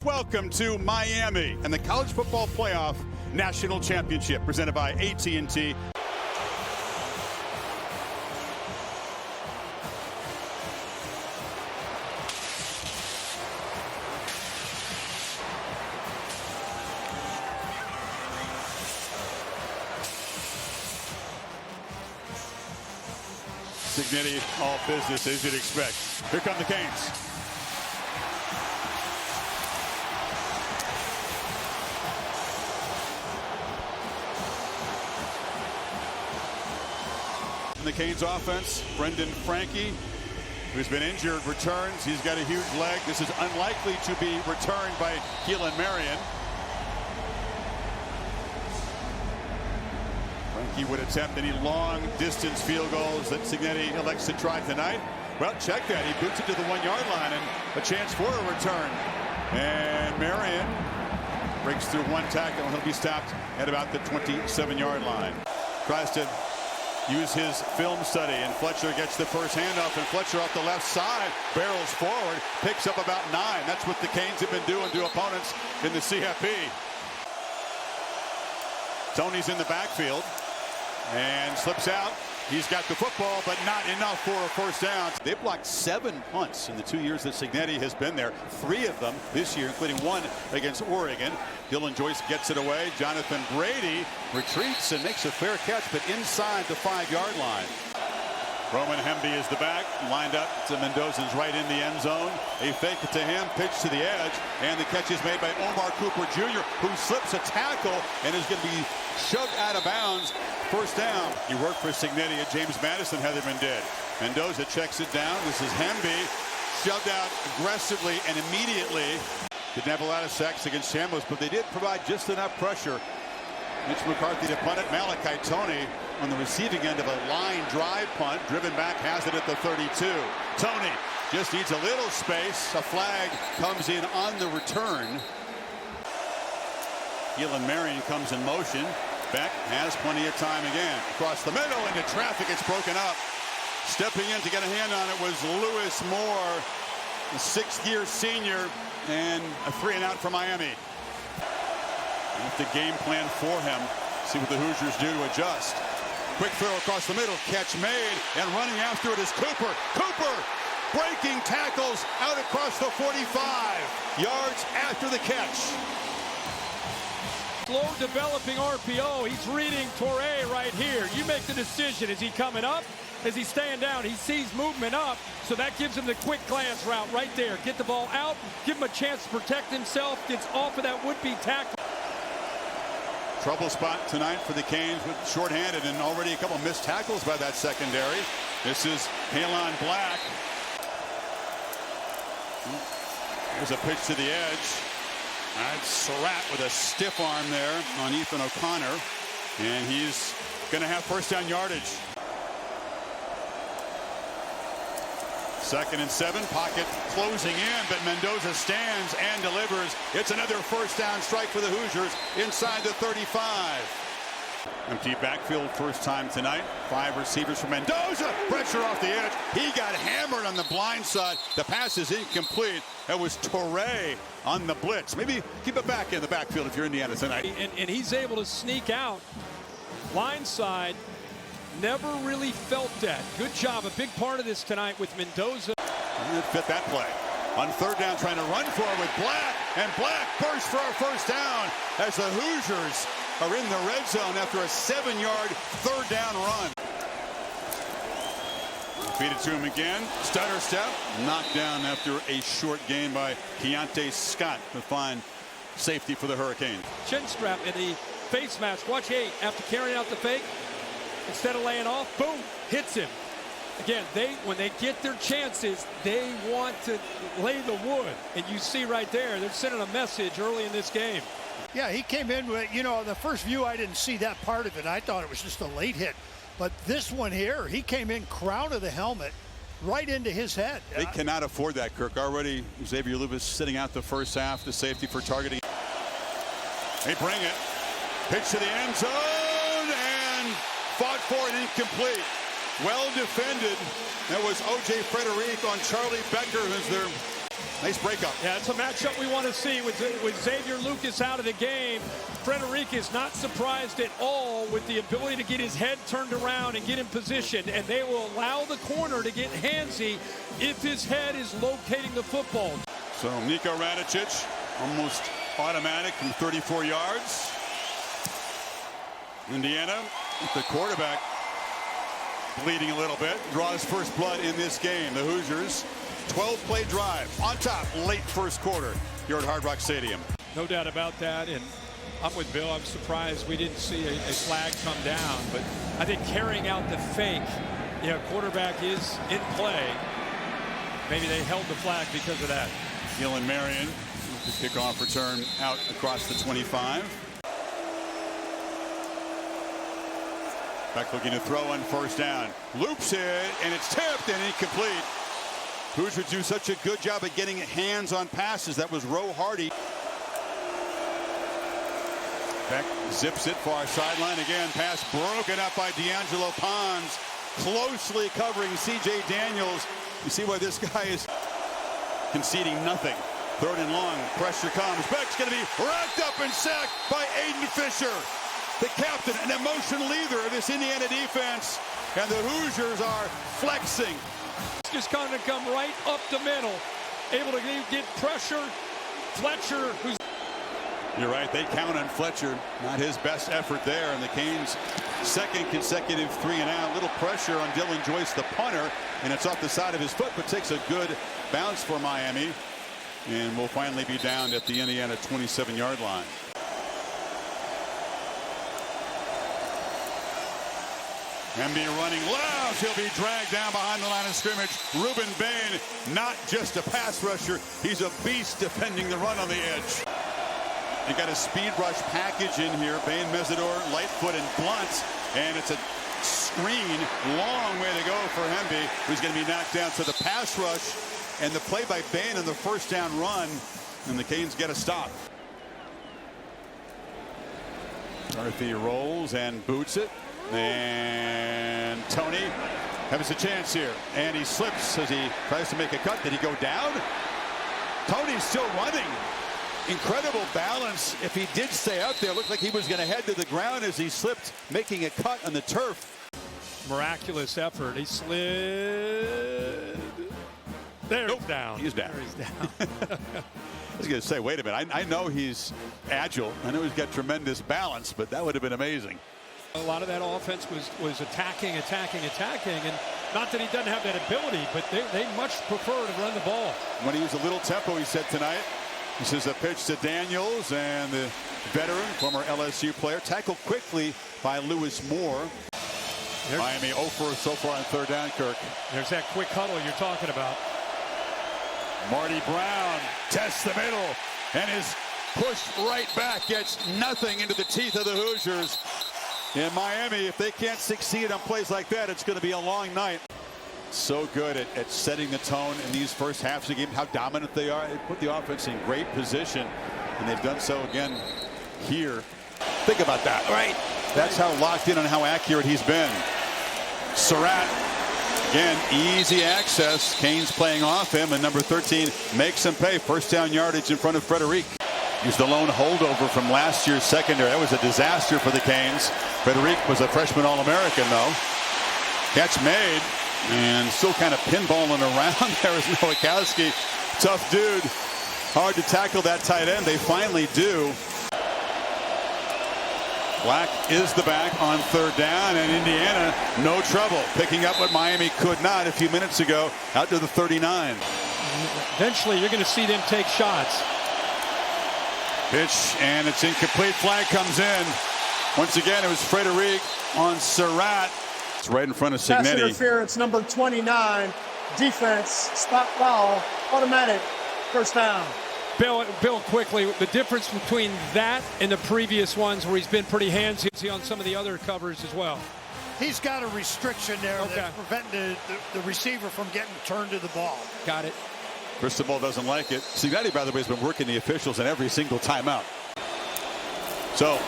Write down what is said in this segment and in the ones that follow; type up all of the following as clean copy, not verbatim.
Welcome to Miami and the College Football Playoff National Championship presented by AT&T. Signetti, all business as you'd expect. Here come the Canes. In the Canes offense, Brendan Frankie, who's been injured, returns. He's got a huge leg. This is unlikely to be returned by Kaelon Black. Frankie would attempt any long-distance field goals that Signetti elects to try tonight. Well, check that. He boots it to the 1-yard line and a chance for a return. And Marion breaks through one tackle. He'll be stopped at about the 27-yard line. Tries to use his film study, and Fletcher gets the first handoff, and Fletcher off the left side barrels forward, picks up about 9. That's what the Canes have been doing to opponents in the CFP. Tony's in the backfield and slips out. He's got the football, but not enough for a first down. They blocked 7 punts in the 2 years that Signetti has been there. 3 of them this year, including 1 against Oregon. Dylan Joyce gets it away. Jonathan Brady retreats and makes a fair catch, but inside the 5-yard line. Roman Hemby is the back, lined up to Mendoza's right in the end zone. A fake it to him, pitch to the edge, and the catch is made by Omar Cooper Jr., who slips a tackle and is going to be shoved out of bounds. First down. He worked for Signetti at James Madison, Heatherman did. Mendoza checks it down. This is Hemby, shoved out aggressively and immediately. Didn't have a lot of sacks against Chambliss, but they did provide just enough pressure. Mitch McCarthy to punt it. Malachi Tony on the receiving end of a line drive punt. Driven back, has it at the 32. Tony just needs a little space. A flag comes in on the return. Kaelon Black comes in motion. Beck has plenty of time again. Across the middle into traffic. It's broken up. Stepping in to get a hand on it was Lewis Moore, the 6th-year senior, and a 3-and-out for Miami. Have to game plan for him. See what the Hoosiers do to adjust. Quick throw across the middle. Catch made. And running after it is Cooper. Cooper breaking tackles out across the 45 yards after the catch. Slow developing RPO. He's reading Torrey right here. You make the decision. Is he coming up? Is he staying down? He sees movement up, so that gives him the quick glance route right there. Get the ball out, give him a chance to protect himself, gets off of that would-be tackle. Trouble spot tonight for the Canes with shorthanded and already a couple missed tackles by that secondary. This is Kaelon Black. There's a pitch to the edge. That's Surratt with a stiff arm there on Ethan O'Connor. And he's going to have first down yardage. 2nd and 7. Pocket closing in, but Mendoza stands and delivers. It's another first down strike for the Hoosiers inside the 35. Empty backfield first time tonight. 5 receivers for Mendoza. Pressure off the edge. He got hammered on the blind side. The pass is incomplete. That was Torrey on the blitz. Maybe keep it back in the backfield if you're Indiana tonight. And he's able to sneak out. Blind side. Never really felt that. Good job. A big part of this tonight with Mendoza. Fit that play. On 3rd down, trying to run for it with Black. And Black bursts for a first down as the Hoosiers are in the red zone after a 7-yard 3rd down run. Feed it to him again. Stutter step. Knocked down after a short gain by Keontae Scott to find safety for the Hurricanes. Chin strap in the face mask. Watch 8 after carrying out the fake. Instead of laying off, boom, hits him. Again, when they get their chances, they want to lay the wood. And you see right there, they're sending a message early in this game. Yeah, he came in with, the first view, I didn't see that part of it. I thought it was just a late hit. But this one here, he came in crown of the helmet right into his head. They cannot afford that, Kirk. Already, Xavier Lewis sitting out the first half, the safety for targeting. They bring it. Pitch to the end zone, and fought for it, incomplete. Well defended. That was O.J. Frederic on Charlie Becker, who's their Nice breakup. Yeah, it's a matchup we want to see with Xavier Lucas out of the game. Frederic is not surprised at all with the ability to get his head turned around and get in position, and they will allow the corner to get handsy if his head is locating the football. So Nico Radicic, almost automatic from 34 yards. Indiana, with the quarterback bleeding a little bit, draws first blood in this game. The Hoosiers, 12-play drive on top, late first quarter here at Hard Rock Stadium. No doubt about that, and I'm with Bill. I'm surprised we didn't see a flag come down, but I think carrying out the fake, quarterback is in play. Maybe they held the flag because of that. Gillen Marion with the kickoff return out across the 25. Beck looking to throw on first down. Loops it, and it's tipped and incomplete. Hoosiers do such a good job of getting hands on passes. That was Roe Hardy. Beck zips it far sideline again. Pass broken up by D'Angelo Pons, closely covering C.J. Daniels. You see why this guy is conceding nothing. Third and long, pressure comes. Beck's going to be racked up and sacked by Aiden Fisher, the captain and emotional leader of this Indiana defense. And the Hoosiers are flexing. Just going to come right up the middle, able to get pressure. Fletcher, who's... You're right, they count on Fletcher. Not his best effort there. And the Canes' second consecutive 3-and-out. Little pressure on Dylan Joyce, the punter, and it's off the side of his foot, but takes a good bounce for Miami. And will finally be down at the Indiana 27-yard line. Hemby running loud. He'll be dragged down behind the line of scrimmage. Ruben Bain, not just a pass rusher, he's a beast defending the run on the edge. You got a speed rush package in here. Bain, Mesidor, Lightfoot, and Blunt. And it's a screen. Long way to go for Hemby, who's going to be knocked down. So the pass rush and the play by Bain on the first down run. And the Canes get a stop. Murphy rolls and boots it. And Tony has a chance here. And he slips as he tries to make a cut. Did he go down? Tony's still running. Incredible balance. If he did stay out there, it looked like he was going to head to the ground as he slipped, making a cut on the turf. Miraculous effort. He slid. There, nope. Down. He's down. There he's down. I was going to say, wait a minute. I know he's agile. I know he's got tremendous balance, but that would have been amazing. A lot of that offense was attacking, and not that he doesn't have that ability, but they much prefer to run the ball. Want to use a little tempo, he said tonight. This is a pitch to Daniels, and the veteran, former LSU player, tackled quickly by Lewis Moore. Miami 0 for so far on third down, Kirk. There's that quick huddle you're talking about. Marty Brown tests the middle and is pushed right back. Gets nothing into the teeth of the Hoosiers. In Miami, if they can't succeed on plays like that, it's going to be a long night. So good at setting the tone in these first halves of the game, how dominant they are. They put the offense in great position, and they've done so again here. Think about that, right? That's how locked in on how accurate he's been. Surratt, again, easy access. Canes playing off him, and number 13 makes him pay. First down yardage in front of Frederic. He's the lone holdover from last year's secondary. That was a disaster for the Canes. Frederic was a freshman All-American, though. Catch made, and still kind of pinballing around there is Nowakowski. Tough dude. Hard to tackle that tight end. They finally do. Black is the back on third down, and Indiana, no trouble. Picking up what Miami could not a few minutes ago, out to the 39. Eventually, you're going to see them take shots. Pitch, and it's incomplete. Flag comes in. Once again, it was Frederic on Surratt. It's right in front of Signetti. Pass interference, number 29. Defense, stop foul, automatic, first down. Bill, quickly, the difference between that and the previous ones where he's been pretty handsy on some of the other covers as well. He's got a restriction there that's preventing the receiver from getting turned to the ball. Got it. Cristobal doesn't like it. Signetti, by the way, has been working the officials in every single timeout. So,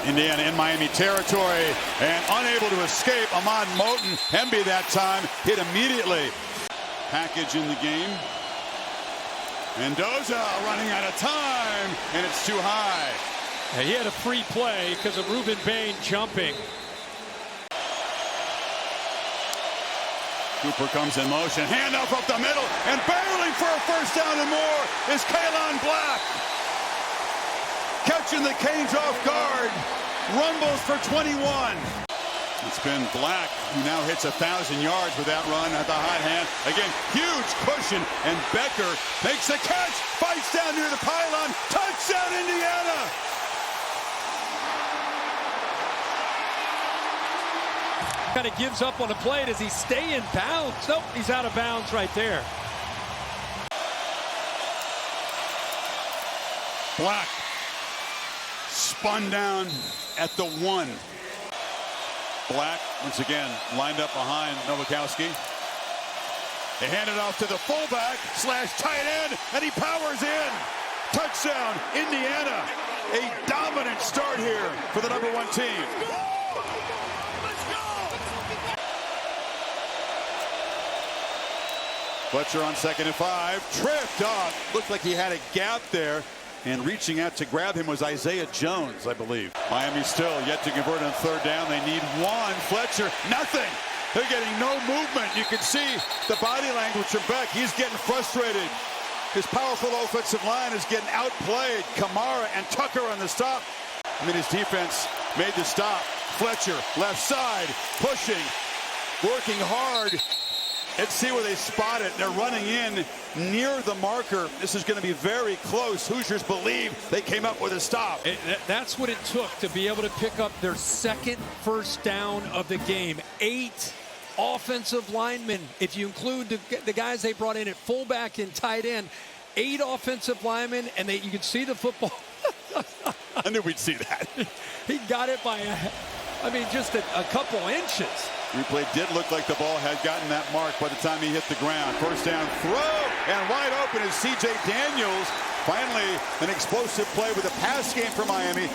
Indiana in Miami territory and unable to escape. Ahmad Moten, Hemby that time, hit immediately. Package in the game. Mendoza running out of time, and it's too high. And he had a free play because of Ruben Bain jumping. Cooper comes in motion, handoff up the middle, and barreling for a first down and more is Kaelon Black. Catching the Canes off guard, rumbles for 21. It's been Black, who now hits 1,000 yards with that run at the hot hand. Again, huge cushion, and Becker makes the catch, fights down near the pylon, touchdown Indiana! Kind of gives up on the play. Does he stay in bounds? Nope, he's out of bounds right there. Black spun down at the 1. Black, once again, lined up behind Nowakowski. They hand it off to the fullback / tight end, and he powers in. Touchdown, Indiana. A dominant start here for the #1 team. Fletcher on 2nd and 5, tripped up. Looked like he had a gap there, and reaching out to grab him was Isaiah Jones, I believe. Miami still yet to convert on 3rd down. They need 1. Fletcher, nothing. They're getting no movement. You can see the body language from Beck. He's getting frustrated. His powerful offensive line is getting outplayed. Kamara and Tucker on the stop. I mean, his defense made the stop. Fletcher, left side, pushing, working hard. Let's see where they spot it. They're running in near the marker. This is going to be very close. Hoosiers believe they came up with a stop. That's what it took to be able to pick up their 2nd first down of the game. 8 offensive linemen, if you include the guys they brought in at fullback and tight end. 8 offensive linemen, and you can see the football. I knew we'd see that. He got it by, just a couple inches. Replay did look like the ball had gotten that mark by the time he hit the ground. First down throw, and wide open is C.J. Daniels. Finally, an explosive play with a pass game for Miami.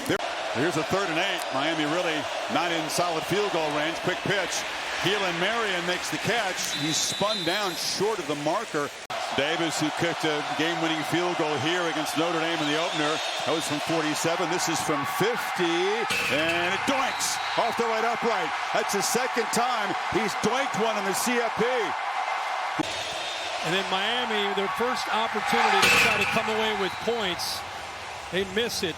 Here's a 3rd and 8. Miami really not in solid field goal range. Quick pitch. Keelan Marion makes the catch. He's spun down short of the marker. Davis, who kicked a game-winning field goal here against Notre Dame in the opener. That was from 47. This is from 50. And it doinks off the right upright. That's the 2nd time he's doinked one in the CFP. And then Miami, their first opportunity to try to come away with points. They miss it.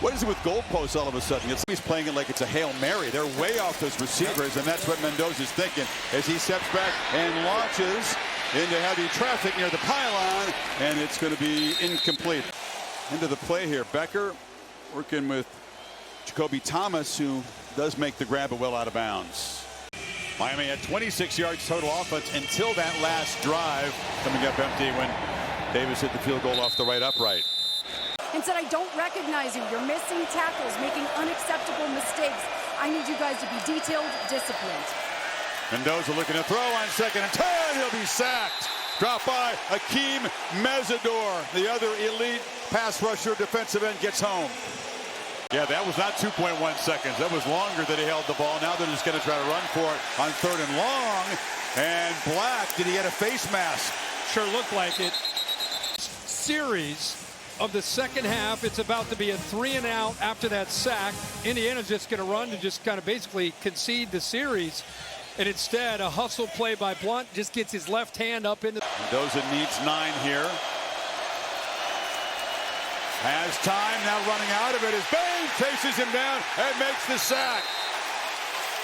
What is it with goalposts all of a sudden? He's playing it like it's a Hail Mary. They're way off those receivers, and that's what Mendoza's thinking as he steps back and launches into heavy traffic near the pylon, and it's going to be incomplete. Into the play here. Becker working with Jacoby Thomas, who does make the grab, but well out of bounds. Miami had 26 yards total offense until that last drive, coming up empty when Davis hit the field goal off the right upright. And said, I don't recognize you. You're missing tackles, making unacceptable mistakes. I need you guys to be detailed, disciplined. Mendoza looking to throw on 2nd and 10. He'll be sacked. Dropped by Akeem Mesidor. The other elite pass rusher, defensive end, gets home. Yeah, that was not 2.1 seconds. That was longer that he held the ball. Now they're just going to try to run for it on 3rd and long. And Black, did he get a face mask? Sure looked like it. Series of the 2nd half. It's about to be a 3-and-out after that sack. Indiana's just going to run to just kind of basically concede the series. And instead, a hustle play by Blunt just gets his left hand up into. Mendoza needs 9 here. Has time, now running out of it as Bain chases him down and makes the sack.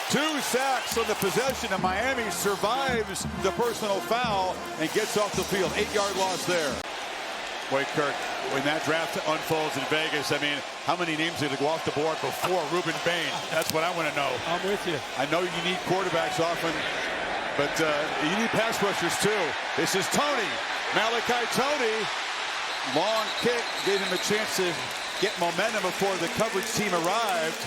2 sacks on the possession, and Miami survives the personal foul and gets off the field. 8-yard loss there. Boy, Kirk, when that draft unfolds in Vegas, I mean, how many names did go off the board before Ruben Bain? That's what I want to know. I'm with you. I know you need quarterbacks often, but you need pass rushers too. This is Tony. Malachi Tony. Long kick gave him a chance to get momentum before the coverage team arrived.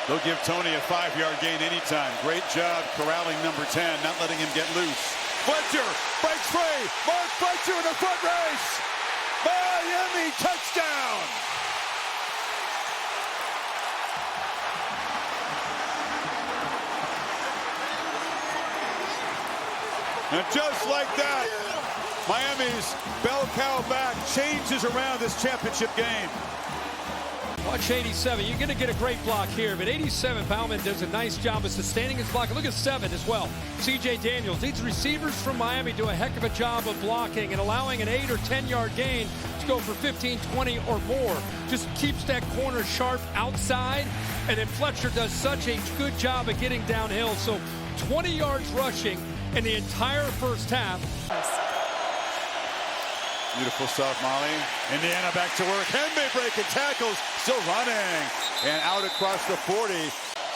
They'll give Tony a 5-yard gain anytime. Great job corralling number 10, not letting him get loose. Fletcher breaks free. Mark Fletcher in the foot race. Miami touchdown! And just like that, Miami's Kaelon Black changes around this championship game. Watch 87. You're going to get a great block here, but 87, Bauman does a nice job of sustaining his block. Look at 7 as well. C.J. Daniels. These receivers from Miami do a heck of a job of blocking and allowing an 8 or 10-yard gain to go for 15, 20 or more. Just keeps that corner sharp outside, and then Fletcher does such a good job of getting downhill. So 20 yards rushing in the entire first half. Beautiful stuff, Molly. Indiana back to work. Henry breaking tackles, still running. And out across the 40.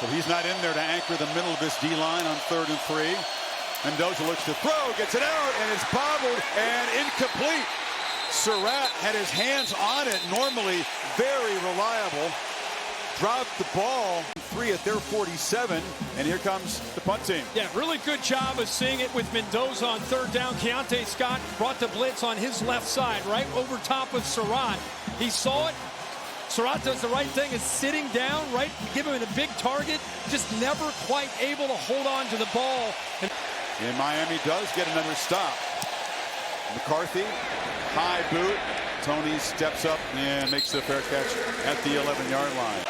So he's not in there to anchor the middle of this D-line on 3rd and 3. Mendoza looks to throw, gets it out, and it's bobbled and incomplete. Surratt had his hands on it, normally very reliable. Dropped the ball, 3 at their 47, and here comes the punt team. Yeah, really good job of seeing it with Mendoza on 3rd down. Keontae Scott brought the blitz on his left side, right over top of Surratt. He saw it. Surratt does the right thing, is sitting down, right, give him a big target, just never quite able to hold on to the ball. And Miami does get another stop. McCarthy, high boot. Tony steps up and makes the fair catch at the 11-yard line.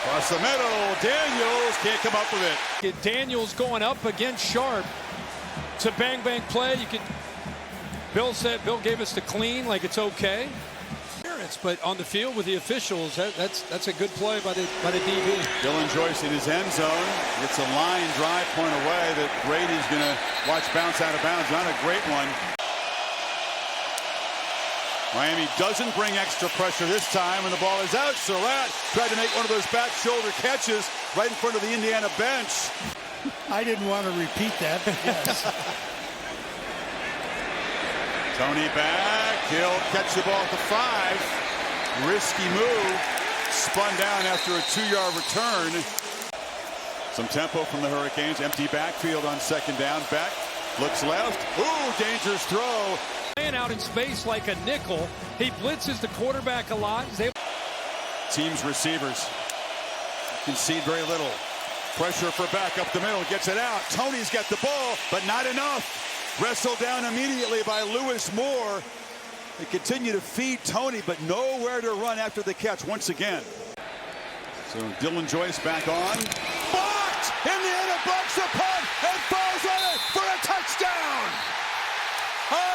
Across the middle, Daniels can't come up with it. Daniels going up against Sharp. It's a bang-bang play. Bill gave us the clean, like it's okay. But on the field with the officials, that's a good play by the DB. Dylan Joyce in his end zone. It's a line drive point away that Brady's going to watch bounce out of bounds. Not a great one. Miami doesn't bring extra pressure this time when the ball is out. Surratt tried to make one of those back shoulder catches right in front of the Indiana bench. I didn't want to repeat that, but yes. Tony back. He'll catch the ball at the 5. Risky move. Spun down after a 2-yard return. Some tempo from the Hurricanes. Empty backfield on 2nd down. Beck looks left. Ooh, dangerous throw. Playing out in space like a nickel. He blitzes the quarterback a lot. Team's receivers concede very little. Pressure for Beck up the middle. Gets it out. Tony's got the ball, but not enough. Wrestled down immediately by Lewis Moore. They continue to feed Tony, but nowhere to run after the catch once again. So Dylan Joyce back on. Blocked! Indiana blocks the punt and falls on it for a touchdown!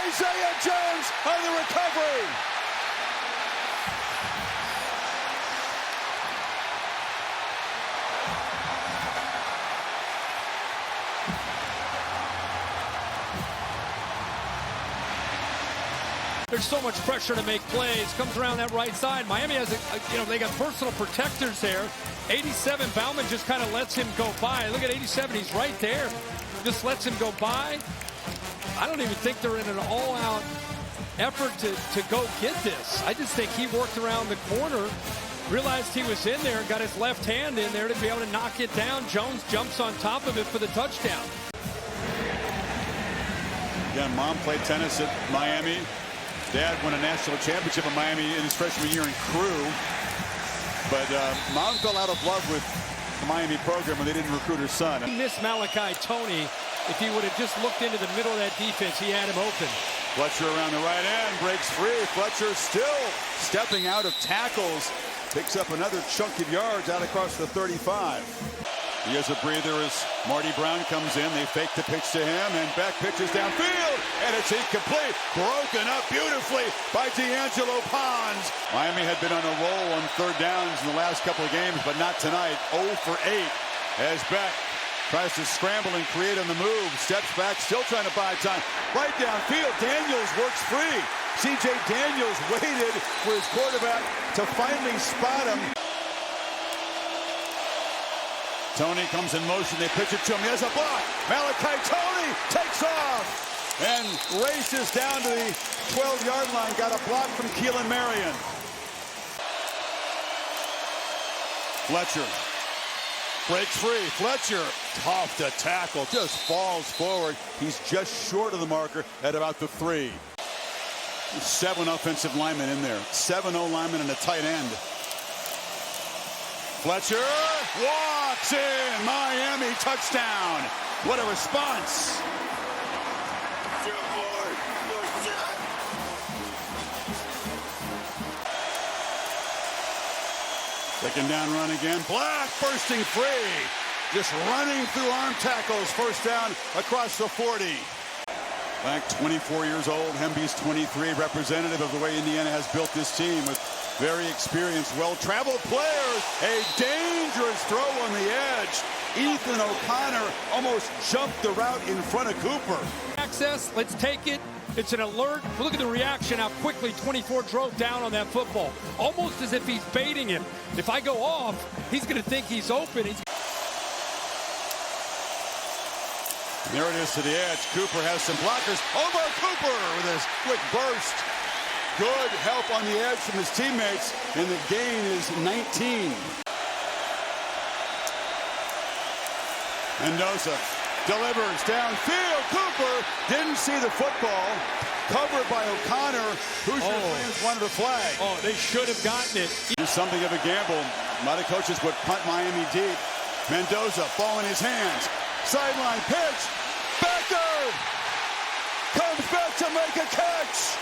Isaiah Jones on the recovery. There's so much pressure to make plays. Comes around that right side. Miami has, they got personal protectors there. 87, Bauman just kind of lets him go by. Look at 87, he's right there. Just lets him go by. I don't even think they're in an all-out effort to go get this. I just think he worked around the corner, realized he was in there, and got his left hand in there to be able to knock it down. Jones jumps on top of it for the touchdown. Yeah, Mom played tennis at Miami. Dad won a national championship in Miami in his freshman year in crew. But Mom fell out of love with the Miami program when they didn't recruit her son. He missed Malachi Tony. If he would have just looked into the middle of that defense, he had him open. Fletcher around the right end, breaks free. Fletcher still stepping out of tackles. Picks up another chunk of yards out across the 35. He has a breather as Marty Brown comes in. They fake the pitch to him, and Beck pitches downfield, and it's incomplete. Broken up beautifully by D'Angelo Pons. Miami had been on a roll on 3rd downs in the last couple of games, but not tonight. 0 for 8 as Beck tries to scramble and create on the move. Steps back, still trying to buy time. Right downfield, Daniels works free. C.J. Daniels waited for his quarterback to finally spot him. Tony comes in motion. They pitch it to him. He has a block. Malachi Tony takes off and races down to the 12-yard line. Got a block from Keelan Marion. Fletcher breaks free. Fletcher, tough to tackle. Just falls forward. He's just short of the marker at about the 3. 7 offensive linemen in there. 7 O linemen and a tight end. Fletcher, 1. Locks in. Miami touchdown. What a response. Second down run again. Black bursting free. Just running through arm tackles. First down across the 40. Black, 24 years old. Hemby's 23. Representative of the way Indiana has built this team with very experienced, well-traveled players. A dangerous throw on the edge. Ethan O'Connor almost jumped the route in front of Cooper. Access, let's take it. It's an alert. Look at the reaction, how quickly 24 drove down on that football. Almost as if he's baiting him. If I go off, he's going to think he's open. There it is to the edge. Cooper has some blockers. Omar Cooper with his quick burst. Good help on the edge from his teammates, and the gain is 19. Mendoza delivers downfield. Cooper didn't see the football. Covered by O'Connor. Hoosier fans wanted a flag. Oh, they should have gotten it. It's something of a gamble. A lot of coaches would punt Miami deep. Mendoza, ball in his hands. Sideline pitch. Becker comes back to make a catch.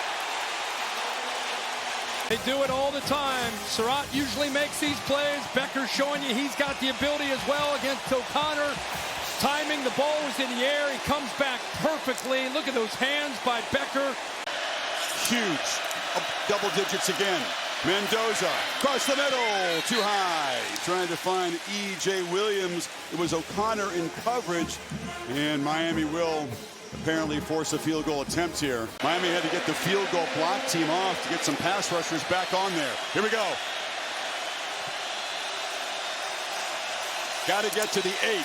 They do it all the time. Surratt usually makes these plays. Becker's showing you he's got the ability as well against O'Connor. Timing, the ball was in the air. He comes back perfectly. Look at those hands by Becker. Huge. Double digits again. Mendoza across the middle. Too high. Trying to find E.J. Williams. It was O'Connor in coverage. And Miami will apparently force a field goal attempt here. Miami had to get the field goal block team off to get some pass rushers back on there. Here we go. Got to get to the 8.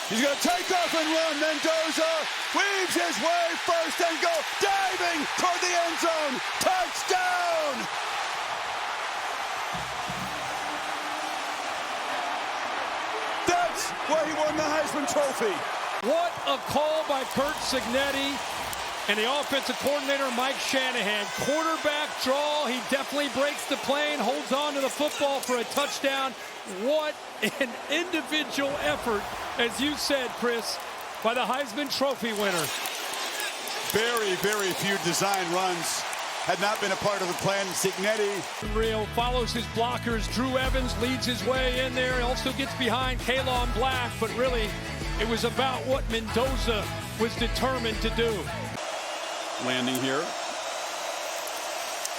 He's going to take off and run. Mendoza weaves his way first and goal. Diving toward the end zone. Touchdown! That's why he won the Heisman Trophy. What a call by Curt Cignetti and the offensive coordinator, Mike Shanahan. Quarterback draw. He definitely breaks the plane, holds on to the football for a touchdown. What an individual effort, as you said, Chris, by the Heisman Trophy winner. Very, very few design runs had not been a part of the plan. Cignetti. Real follows his blockers. Drew Evans leads his way in there. He also gets behind Kaelon Black, but really it was about what Mendoza was determined to do. Landing here.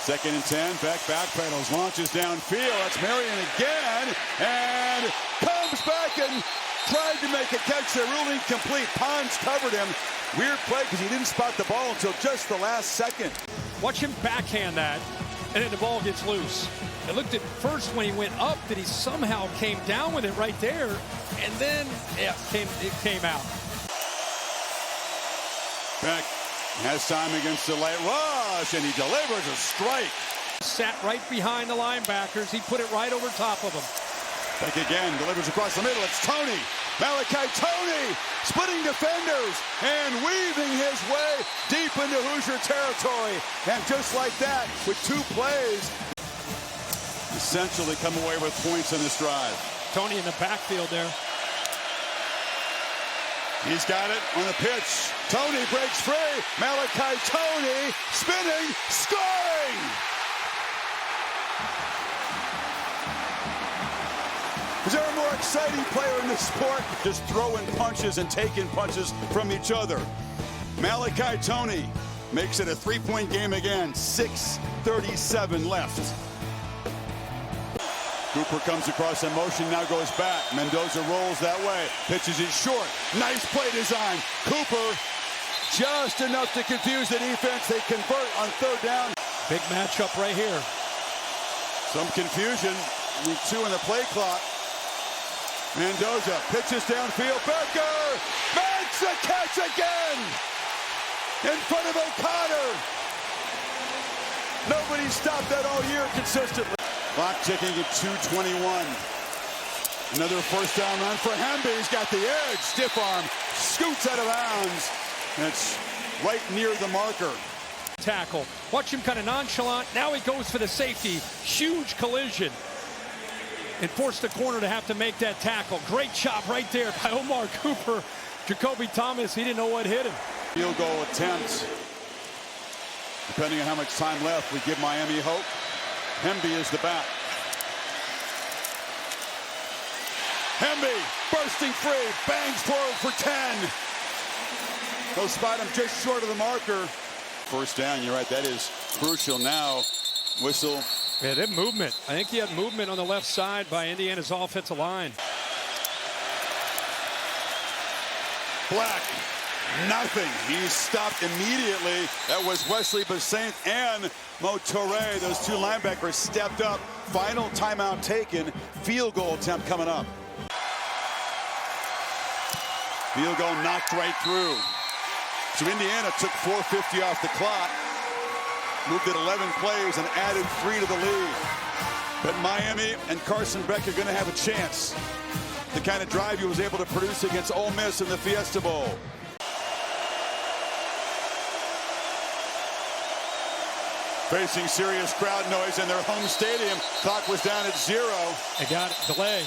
Second and 10. Beck backpedals, launches downfield. That's Marion again. And comes back and tried to make a catch there. Ruled incomplete. Pons covered him. Weird play because he didn't spot the ball until just the last second. Watch him backhand that, and then the ball gets loose. It looked at first when he went up that he somehow came down with it right there, and then it came out. Beck has time against the late rush, and he delivers a strike. Sat right behind the linebackers. He put it right over top of them. Beck again delivers across the middle. It's Tony. Malachi Tony splitting defenders and weaving his way deep into Hoosier territory. And just like that, with 2 plays, essentially come away with points in this drive. Tony in the backfield there. He's got it on the pitch. Tony breaks free. Malachi Tony spinning, scoring! Is there a more exciting player in this sport? Just throwing punches and taking punches from each other. Malachi Tony makes it a 3-point game again. 6:37 left. Cooper comes across in motion, now goes back. Mendoza rolls that way. Pitches it short. Nice play design. Cooper just enough to confuse the defense. They convert on 3rd down. Big matchup right here. Some confusion. 2 in the play clock. Mendoza pitches downfield. Becker makes a catch again in front of O'Connor. Nobody stopped that all year consistently. Clock ticking at 2:21. Another first down run for Hemby. He's got the edge. Stiff arm. Scoots out of bounds. And it's right near the marker. Tackle. Watch him kind of nonchalant. Now he goes for the safety. Huge collision. and forced the corner to have to make that tackle. Great job right there by Omar Cooper. Jacoby Thomas, he didn't know what hit him. Field goal attempt. Depending on how much time left, we give Miami hope. Hemby is the back. Hemby bursting free, bangs forward for 10. They'll spot him just short of the marker. First down, you're right, that is crucial now. Whistle. Yeah, that movement. I think he had movement on the left side by Indiana's offensive line. Black, nothing. He's stopped immediately. That was Wesley Bassint and Mo Toure. Those two linebackers stepped up. Final timeout taken. Field goal attempt coming up. Field goal knocked right through. So Indiana took 4:50 off the clock. Moved it 11 plays and added 3 to the lead. But Miami and Carson Beck are going to have a chance. The kind of drive he was able to produce against Ole Miss in the Fiesta Bowl. Facing serious crowd noise in their home stadium. Clock was down at 0. They got it. Delay.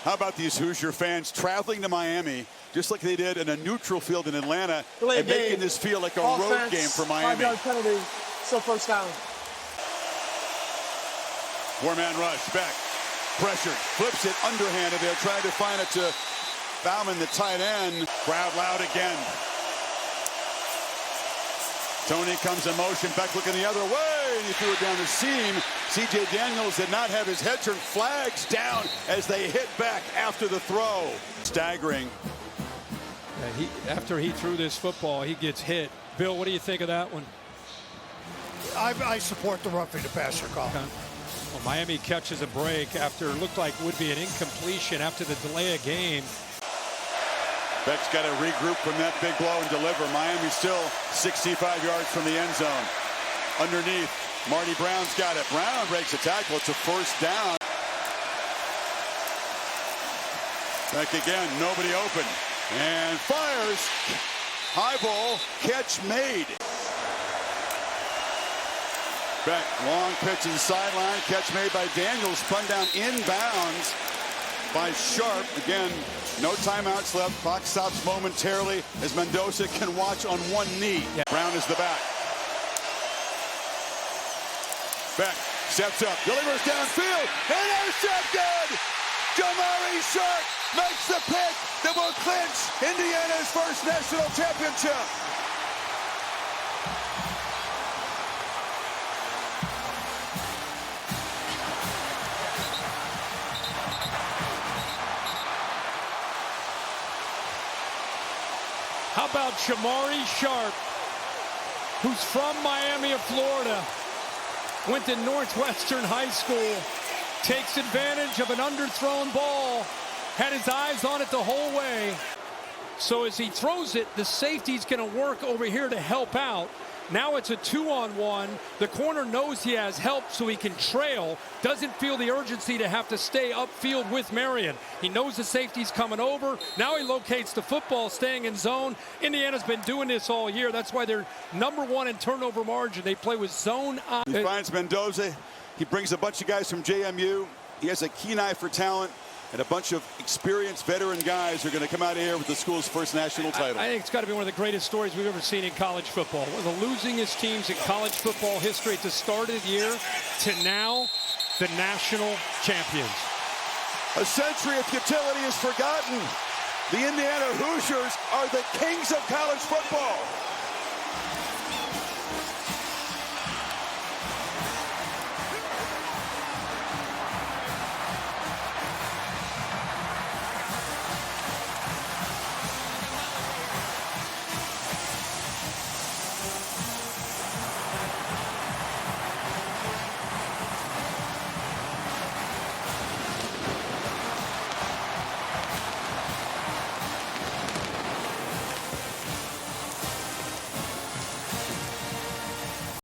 How about these Hoosier fans traveling to Miami, just like they did in a neutral field in Atlanta, Delay and making this feel like a road game for Miami. 5-yard penalty, so first down. 4-man rush, Beck, pressured, flips it underhanded there, trying to find it to Bauman, the tight end. Crowd loud again. Tony comes in motion, Beck looking the other way, and he threw it down the seam. C.J. Daniels did not have his head turned. Flags down as they hit Beck after the throw. Staggering. After he threw this football, he gets hit. Bill, what do you think of that one? I support the roughing the passer call. Okay. Well, Miami catches a break after it looked like would be an incompletion after the delay of game. Beck's got to regroup from that big blow and deliver. Miami still 65 yards from the end zone. Underneath, Marty Brown's got it. Brown breaks a tackle. It's a first down. Beck again, nobody open. And fires. High ball, catch made. Beck, long pitch to the sideline. Catch made by Daniels. Spun down inbounds by Sharp. Again, no timeouts left. Clock stops momentarily as Mendoza can watch on one knee. Yeah. Brown is the back. Beck steps up, delivers downfield, intercepted! Jamari Sharp makes the pick that will clinch Indiana's first national championship. How about Jamari Sharp, who's from Miami of Florida, went to Northwestern High School, takes advantage of an underthrown ball, had his eyes on it the whole way. So as he throws it, the safety's going to work over here to help out. Now it's a 2-on-1. The corner knows he has help so he can trail. Doesn't feel the urgency to have to stay upfield with Marion. He knows the safety's coming over. Now he locates the football, staying in zone. Indiana's been doing this all year. That's why they're #1 in turnover margin. They play with zone. He finds Mendoza. He brings a bunch of guys from JMU. He has a keen eye for talent. And a bunch of experienced veteran guys are going to come out of here with the school's first national title. I think it's got to be one of the greatest stories we've ever seen in college football. One of the losingest teams in college football history at the start of the year to now the national champions. A century of futility is forgotten. The Indiana Hoosiers are the kings of college football.